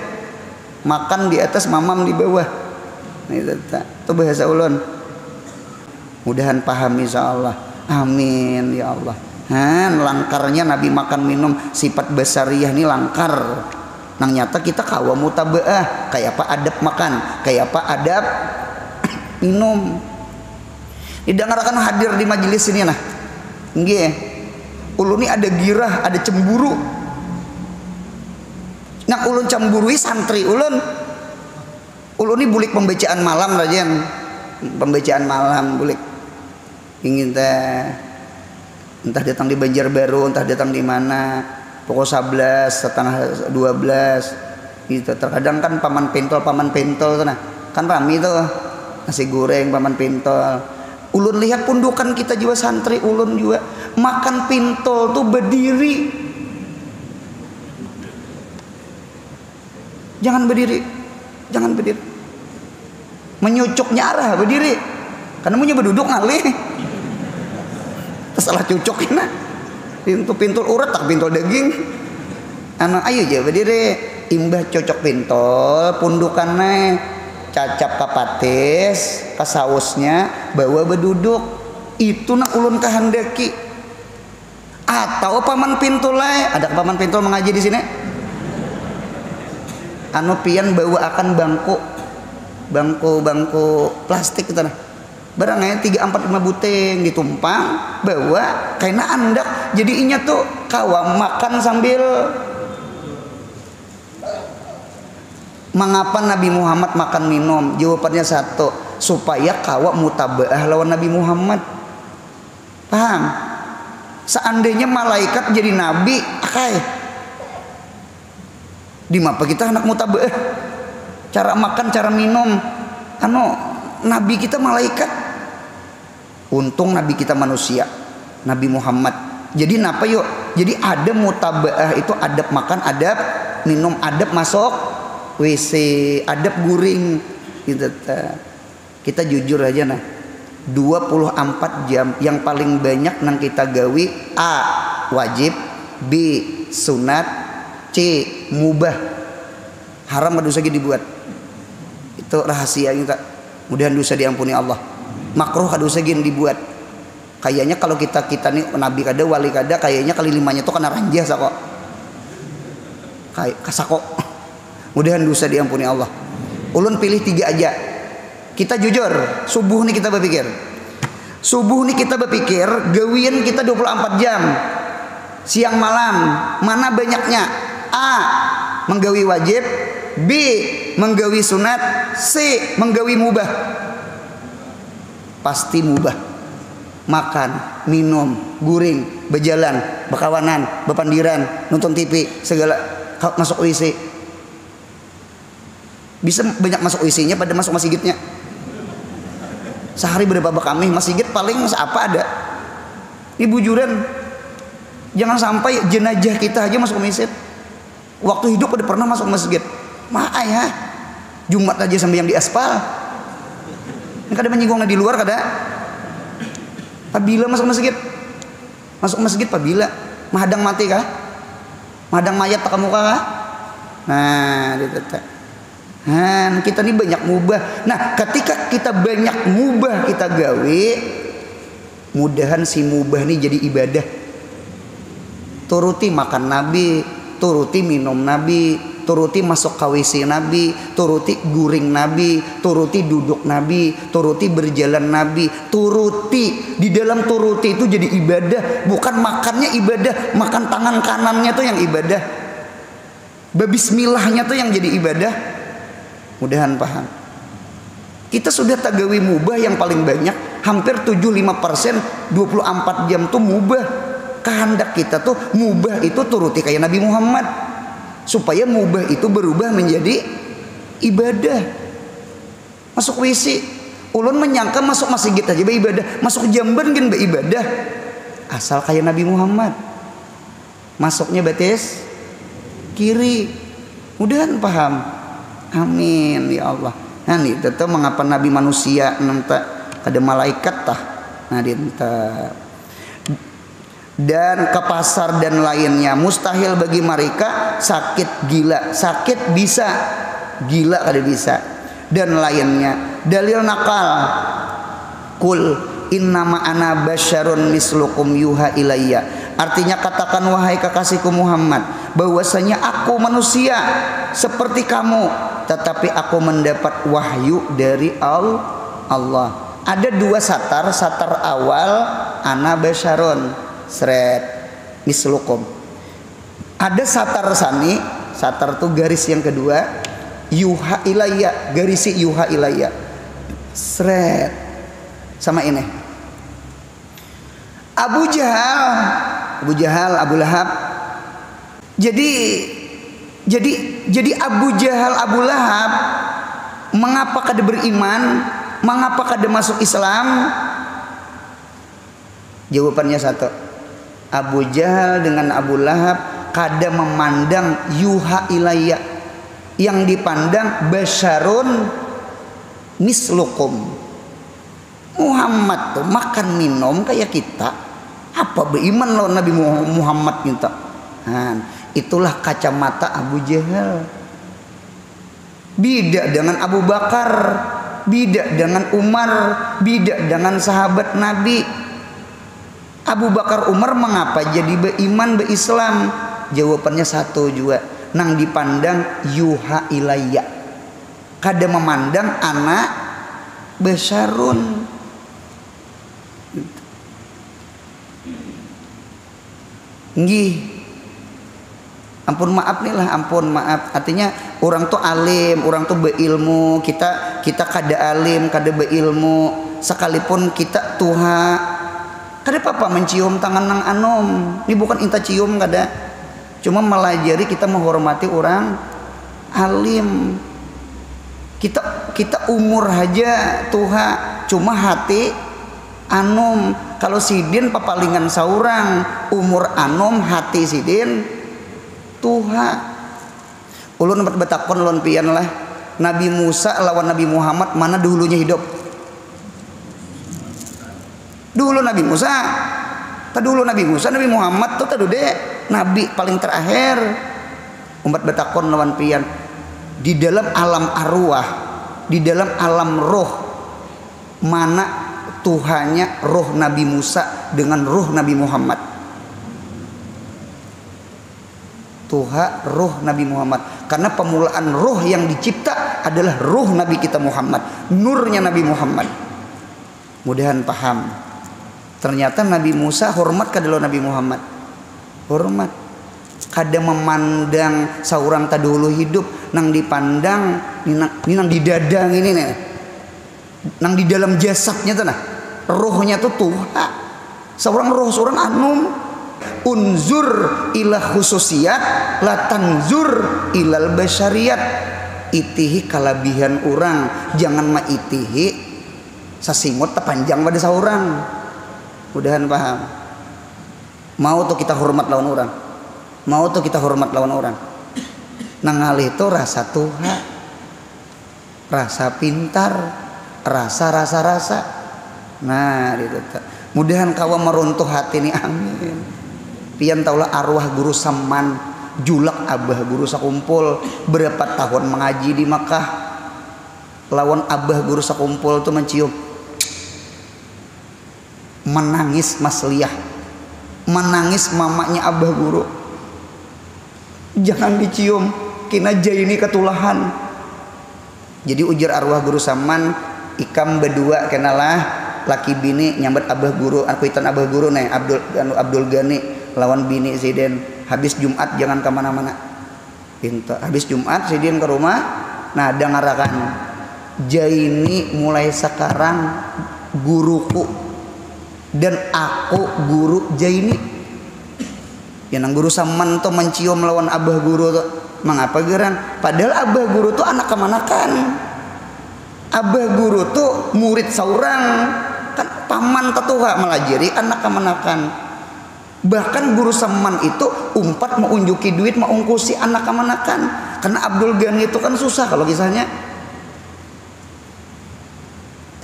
Makan di atas mamam di bawah. Itu bahasa ulun. Mudahan paham insyaallah. Amin ya Allah. Langkarnya Nabi makan minum sifat basariyah nih langkar. Nang nyata kita kawa mutabaah kayak apa adab makan, kayak apa adab minum. Didengarkan hadir di majelis ini nah. Nggih. Ulun ini ada girah, ada cemburu. Nak ulun cemburui santri ulun. Ulun ini bulik pembacaan malam rajen. Pembacaan malam bulik. Ingin teh entah datang di Banjarbaru, entah datang di mana. Pukul 11, setengah 12 gitu. Terkadang kan paman pentol sana. Kan rame tuh. Nasi goreng paman pentol. Ulun lihat pundukan kita juga santri ulun juga makan pentol tuh berdiri. Jangan berdiri. menyucuknya arah berdiri karena punya berduduk ngalih salah cucuk na pintu urat tak pintu daging anak ayo aja berdiri imbah cocok pintol pundukannya cacap kapatis kasausnya bawa berduduk itu nak ulun kehendaki. Atau paman pintul ada paman pintul mengaji di sini anu pian bawa akan bangku plastik gitu nah barangnya 3, 4, 5 buteng ditumpang bawa karena andak jadi inya tuh kawa makan sambil mengapa Nabi Muhammad makan minum jawabannya satu supaya kawa mutabaah lawan Nabi Muhammad paham seandainya malaikat jadi nabi akai di mapa kita anak mutabaah cara makan cara minum anu nabi kita malaikat untung nabi kita manusia Nabi Muhammad jadi napa yuk jadi ada mutabaah itu adab makan adab minum adab masuk WC adab guring gitu kita jujur aja nah 24 jam yang paling banyak nang kita gawi A wajib B sunat C mubah haram dosa dibuat itu rahasia kita mudahan dosa diampuni Allah makruh dosa dibuat kayaknya kalau kita nih nabi kada wali kada kayaknya kali 5-nya tuh kena ranjah kok kayak kasako mudahan dosa diampuni Allah ulun pilih 3 aja kita jujur subuh nih kita berpikir gawian kita 24 jam siang malam mana banyaknya A menggawi wajib B menggawi sunat C menggawi mubah pasti mubah makan minum guring berjalan berkawanan berpandiran nonton TV segala masuk WC bisa banyak masuk WC-nya pada masuk masjidnya sehari berapa kami masjid paling apa ada ini bujuran jangan sampai jenazah kita aja masuk masjid waktu hidup udah pernah masuk masjid maaf ya Jumat aja sampai yang di aspal ini kadang menyinggungnya di luar kada pabila masuk masjid pabila mahadang mati kah mahadang mayat tak muka kah nah kita ini banyak mubah nah ketika kita banyak mubah kita gawe mudahan si mubah ini jadi ibadah turuti makan nabi turuti minum nabi turuti masuk KWC nabi turuti guring nabi turuti duduk nabi turuti berjalan nabi turuti di dalam turuti itu jadi ibadah bukan makannya ibadah makan tangan kanannya tuh yang ibadah bismillahnya tuh yang jadi ibadah mudahan paham kita sudah tagawi mubah yang paling banyak hampir 75% 24 jam tuh mubah kehendak kita tuh mubah itu turuti kayak Nabi Muhammad supaya mubah itu berubah menjadi ibadah masuk WC ulun menyangka masuk masjid aja ibadah masuk jamban kan ibadah asal kayak Nabi Muhammad masuknya batis kiri mudahan paham amin ya Allah nah nih tetap mengapa Nabi manusia nanti ada malaikat tah nah dinta dan ke pasar dan lainnya mustahil bagi mereka sakit gila sakit bisa gila kada bisa dan lainnya dalil nakal kul innama ana basyarun mislukum yuha ilayya artinya katakan wahai kekasihku Muhammad bahwasanya aku manusia seperti kamu tetapi aku mendapat wahyu dari Allah ada 2 satar awal ana basyarun seret mislukum ada satar sani satar tuh garis yang kedua yuha ilayya garisi yuha ilayya seret sama ini Abu Jahal Abu Lahab jadi Abu Jahal Abu Lahab mengapa kada beriman mengapa kada masuk Islam jawabannya satu Abu Jahal dengan Abu Lahab kada memandang yuha ilayya yang dipandang basyarun mislukum. Muhammad tuh makan minum kayak kita. Apa beriman lawan Nabi Muhammad kita? Nah, itulah kacamata Abu Jahal. Beda dengan Abu Bakar, beda dengan Umar, beda dengan sahabat Nabi. Abu Bakar Umar mengapa jadi beriman berislam? Jawabannya satu juga, nang dipandang yuha ilayya, kada memandang anak besarun. Nggih, ampun maaf nih lah, ampun maaf. Artinya orang tuh alim, orang tuh berilmu, kita kada alim, kada berilmu, sekalipun kita tuha, kada apa-apa mencium tangan nang anom. Ini bukan inta cium, kada, cuma melajari kita menghormati orang alim. Kita umur aja tuha, cuma hati anom. Kalau sidin papalingan saurang, umur anom hati sidin tuha. Ulun betakon ulun pian lah, Nabi Musa lawan Nabi Muhammad mana dulunya hidup? Dulu Nabi Musa. Tadulu Nabi Musa, Nabi Muhammad tuh tadu deh nabi paling terakhir. Umat betakon lawan pian, di dalam alam arwah, di dalam alam roh, mana Tuhannya roh Nabi Musa dengan roh Nabi Muhammad? Tuhan roh Nabi Muhammad, karena pemulaan roh yang dicipta adalah roh Nabi kita Muhammad, nurnya Nabi Muhammad. Mudahan paham. Ternyata Nabi Musa hormat kada Nabi Muhammad, hormat. Kada memandang saurang tadulu hidup, nang dipandang ini nang di dadang ini nih, nang di dalam jasadnya tuh nah, rohnya tuh Tuhan. Seorang roh, seorang anum. Unzur ila khususiyat, la tanzur ilal basyariyat. Itihi kalabihan orang, jangan ma itihi sasimut tepanjang pada seorang. Mudahan paham. Mau tuh kita hormat lawan orang, mau tuh kita hormat lawan orang. Nangalih itu rasa Tuhan, rasa pintar, rasa. Nah, itu. Mudahan kawa meruntuh hati nih, amin. Pian taulah arwah guru Saman, julak abah guru sakumpul, berapa tahun mengaji di Makkah. Lawan abah guru sakumpul tuh mencium, menangis Mas Liyah, menangis mamanya abah guru. Jangan dicium, kina jaini ketulahan. Jadi ujar arwah guru Saman, ikam berdua kenalah laki bini nyambat abah guru, aku itan abah guru nih Abdul Gani lawan bini Ziden. Habis Jumat jangan kemana-mana, pintu habis Jumat Ziden ke rumah. Nah dengarakan, jaini mulai sekarang guruku dan aku guru jaini. Ya nang guru Saman tuh mencium lawan abah guru tuh, mengapa geran? Padahal abah guru tuh anak kemanakan. Abah guru tuh murid saurang, kan paman tatuha melajari anak kemanakan. Bahkan guru Saman itu umpat mau unjuki duit mau ungkusi anak kemanakan. Karena Abdul Ghani itu kan susah kalau kisahnya.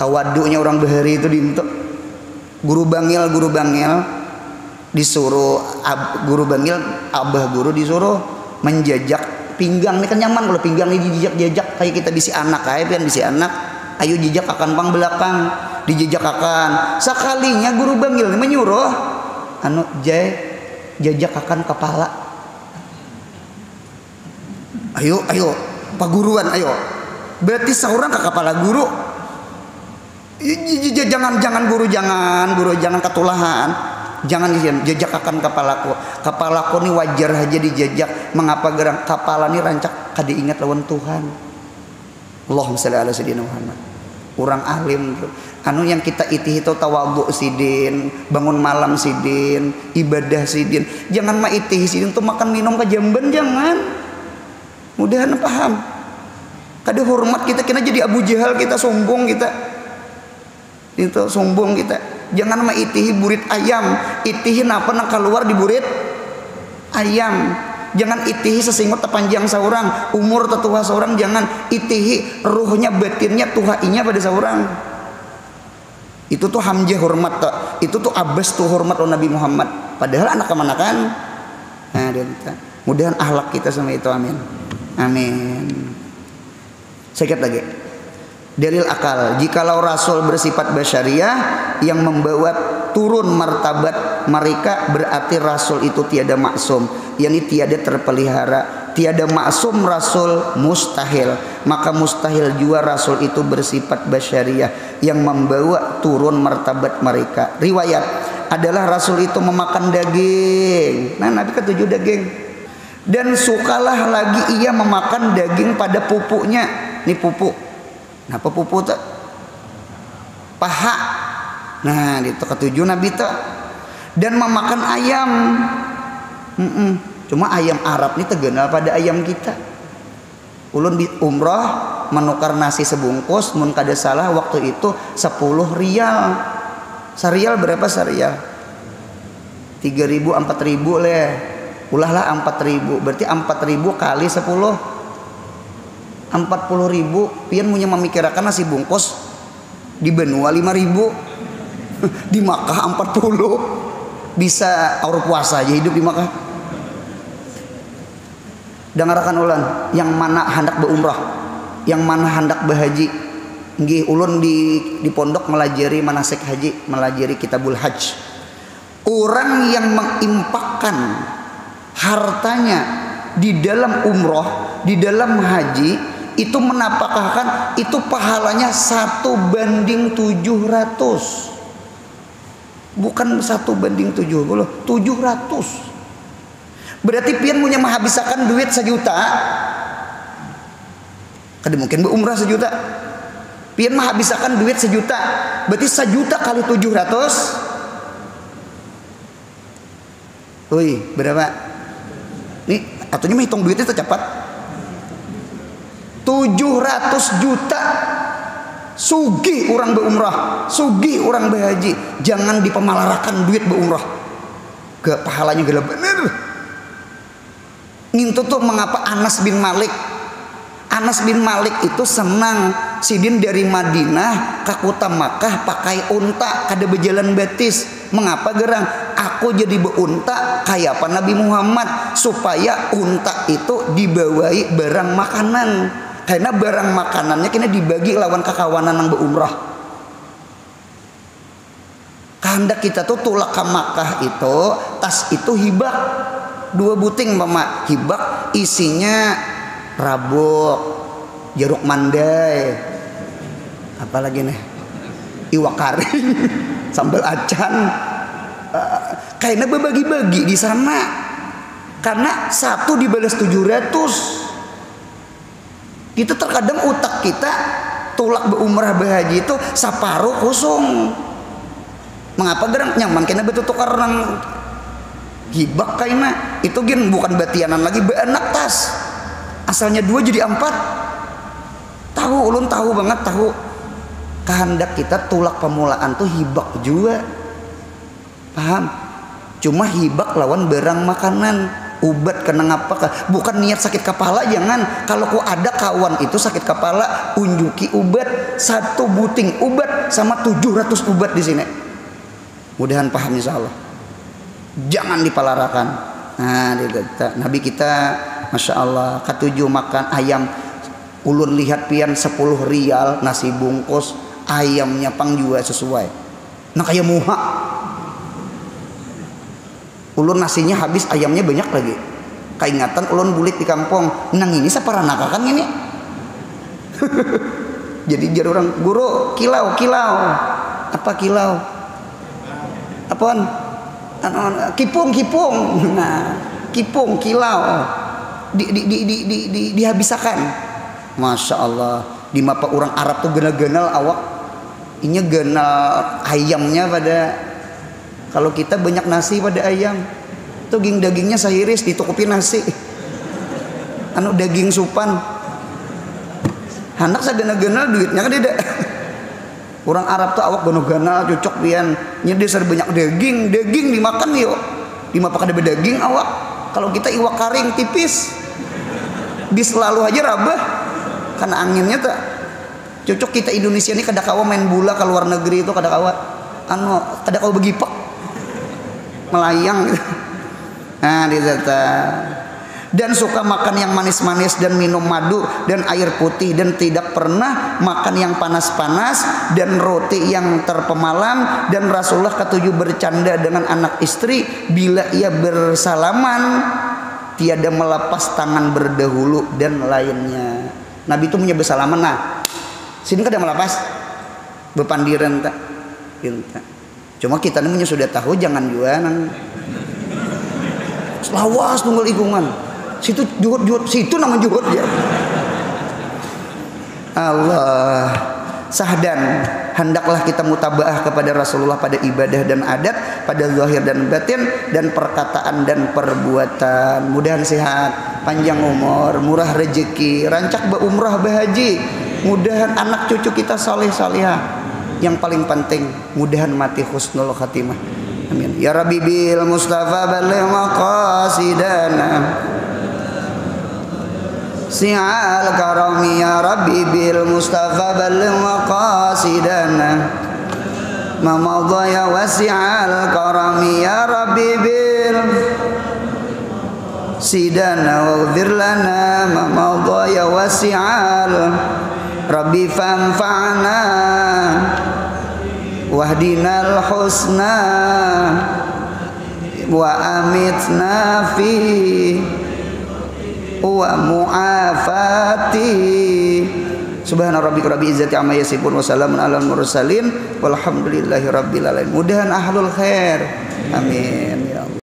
Tawadunya orang bahari itu dintuk. Guru bangil disuruh guru bangil abah guru disuruh menjajak pinggang. Ini kan nyaman kalau pinggang ini dijajak kayak kita bisi anak, kayak pian bisi anak. Ayo jejak akan pang belakang, dijejak akan. Sekalinya guru bangil ini menyuruh anu jajak akan kepala. Ayo paguruan ayo. Berarti seorang ke kepala guru. Jangan guru jangan ketulahan. Jangan jejak akan kepalaku ini wajar aja dijejak. Mengapa gerang kepala ini rancak kada ingat lawan Tuhan. Allahumma shalli ala sayyidina Muhammad. Orang alim tuh anu yang kita itih itu tawadhu sidin, bangun malam sidin, ibadah sidin. Jangan ma itih sidin tuh makan minum ke jamban, jangan. Mudahan paham. Kada hormat kita kena jadi Abu Jahal, kita sombong kita. Itu sombong kita. Jangan ma itihi burit ayam, itihi napa nang keluar di burit ayam. Jangan itihi sesingut tepanjang seorang, umur tetua seorang, jangan itihi ruhnya batinnya tuhainya pada seorang. Itu tuh hamjah hormat tuh. Itu tuh abas tuh hormat lo Nabi Muhammad. Padahal anak kemanakan. Nah, mudahan akhlak kita sama itu, amin. Amin. Sedikit lagi. Dalil akal, jikalau Rasul bersifat basyariah yang membawa turun martabat mereka, berarti Rasul itu tiada maksum, yakni tiada terpelihara. Tiada maksum Rasul mustahil, maka mustahil juga Rasul itu bersifat basyariah yang membawa turun martabat mereka. Riwayat adalah Rasul itu memakan daging. Nah, Nabi ketujuh daging. Dan sukalah lagi ia memakan daging pada pupuknya. Ini pupuk. Apa pupuk tak? Paha. Nah, itu ketujuh Nabi tak. Dan memakan ayam. Cuma ayam Arab ini terkenal pada ayam kita. Ulun di umrah menukar nasi sebungkus, mun kada salah waktu itu 10 rial. Sarial berapa sarial? 3.000 4.000 leh. Ulahlah 4.000. Berarti 4.000 kali 10. 40.000. Pian punya memikirkan nasi bungkus di benua 5.000. Di Makkah 40. Bisa aur puasa aja hidup di Makkah. Dengarakan ulan, yang mana hendak berumrah, yang mana hendak berhaji. Nggih, ulun di pondok melajari manasik haji, melajari kitabul hajj. Orang yang mengimpakkan hartanya di dalam umroh, di dalam haji, itu menapakahkan itu pahalanya 1:700. Bukan 1:70, 700. Berarti pian punya menghabiskan duit 1 juta. Kada mungkin berumrah 1 juta. Pian menghabiskan duit 1 juta. Berarti 1 juta kali 700. Wih, berapa? Nih, atunya menghitung duitnya cepat. 700 juta. Sugi orang berumrah, sugi orang berhaji. Jangan dipemalarakan duit berumrah. Gak pahalanya gak bener. Ngintu tuh mengapa Anas bin Malik itu senang sidin dari Madinah ke kota Makkah pakai unta kada berjalan batis. Mengapa gerang? Aku jadi beunta kayak apa Nabi Muhammad, supaya unta itu dibawai barang makanan. Karena barang makanannya kena dibagi lawan kakawanan yang berumrah. Kehendak kita tuh tulak ke Makkah itu, tas itu hibak 2 buting mama, hibak isinya rabuk, jeruk mandai, apalagi nih, iwak kari, sambal acan. Kayaknya berbagi-bagi di sana, karena satu dibalas 700. Itu terkadang utak kita tulak berumrah berhaji itu separuh kosong. Mengapa gerang nyaman kena betul tukar orang hibak kaina itu gen bukan batianan lagi beanak tas. Asalnya 2 jadi 4. Tahu ulun tahu banget tahu. Kehendak kita tulak pemulaan tuh hibak juga. Paham? Cuma hibak lawan barang makanan. Ubat kena ngapa? Bukan niat sakit kepala, jangan. Kalau ku ada kawan itu sakit kepala, unjuki ubat 1 buting ubat sama 700 ubat di sini. Mudahan paham insyaallah. Jangan dipalarakan. Nah, Nabi kita Masya Allah ketujuh makan ayam. Ulun lihat pian 10 rial nasi bungkus, ayamnya pang juga sesuai. Nah kayak muha. Ulun nasinya habis, ayamnya banyak lagi. Keingatan ulun bulik di kampung, nang ini saparanaka kan ini. Jadi jar orang guru kilau. Apa kilau? Apaan? Kipung. Nah, kipung kilau. Dihabisakan. Masya Allah. Di mapa orang Arab tuh genal-genal awak. Inya genal ayamnya pada. Kalau kita banyak nasi pada ayam, tuh dagingnya sairis ditukupi nasi. Anu daging supan. Anak saya gana-gana duitnya kan tidak. Orang Arab tuh awak gana-gana cocok pian. Nya dasar banyak daging dimakan yuk. Di mapa kada daging awak Kalau kita iwak karing tipis, bis lalu aja rabah karena anginnya tak cocok. Kita Indonesia ini kada kawa main bola, ke luar negeri itu kada kawa kada kawa begipak melayang gitu. Nah ditata. Dan suka makan yang manis-manis dan minum madu dan air putih, dan tidak pernah makan yang panas-panas dan roti yang terpemalam. Dan Rasulullah ketujuh bercanda dengan anak istri bila ia bersalaman, tiada melepas tangan berdahulu dan lainnya. Nabi itu punya bersalaman. Nah sini kada melepas bepandiran tak. Cuma kita ini sudah tahu jangan juga nang lawas tunggal ikungan. Situ juhud situ nama juhud ya. Allah sahdan, hendaklah kita mutabaah kepada Rasulullah pada ibadah dan adat, pada zahir dan batin, dan perkataan dan perbuatan. Mudahan sehat, panjang umur, murah rezeki, rancak berumrah berhaji. Mudahan anak cucu kita saleh salihah. Yang paling penting mudahan mati husnul khatimah. Amin. Ya Rabbi bil Mustafa balligh maqasidana si'al karami. Ya Rabbi bil Mustafa balligh maqasidana ma madha ya wasi'al karami. Ya Rabbi bil sidana waghfir lana ma madha ya wasi'al Rabbi fanfa'na wahdinal husna wa amitna fi wa mu'afati. Subhana rabbika rabbil izzati amma yasifun wa salamun alal mursalin walhamdulillahi rabbil alamin. Mudahan ahlul khair. Amin.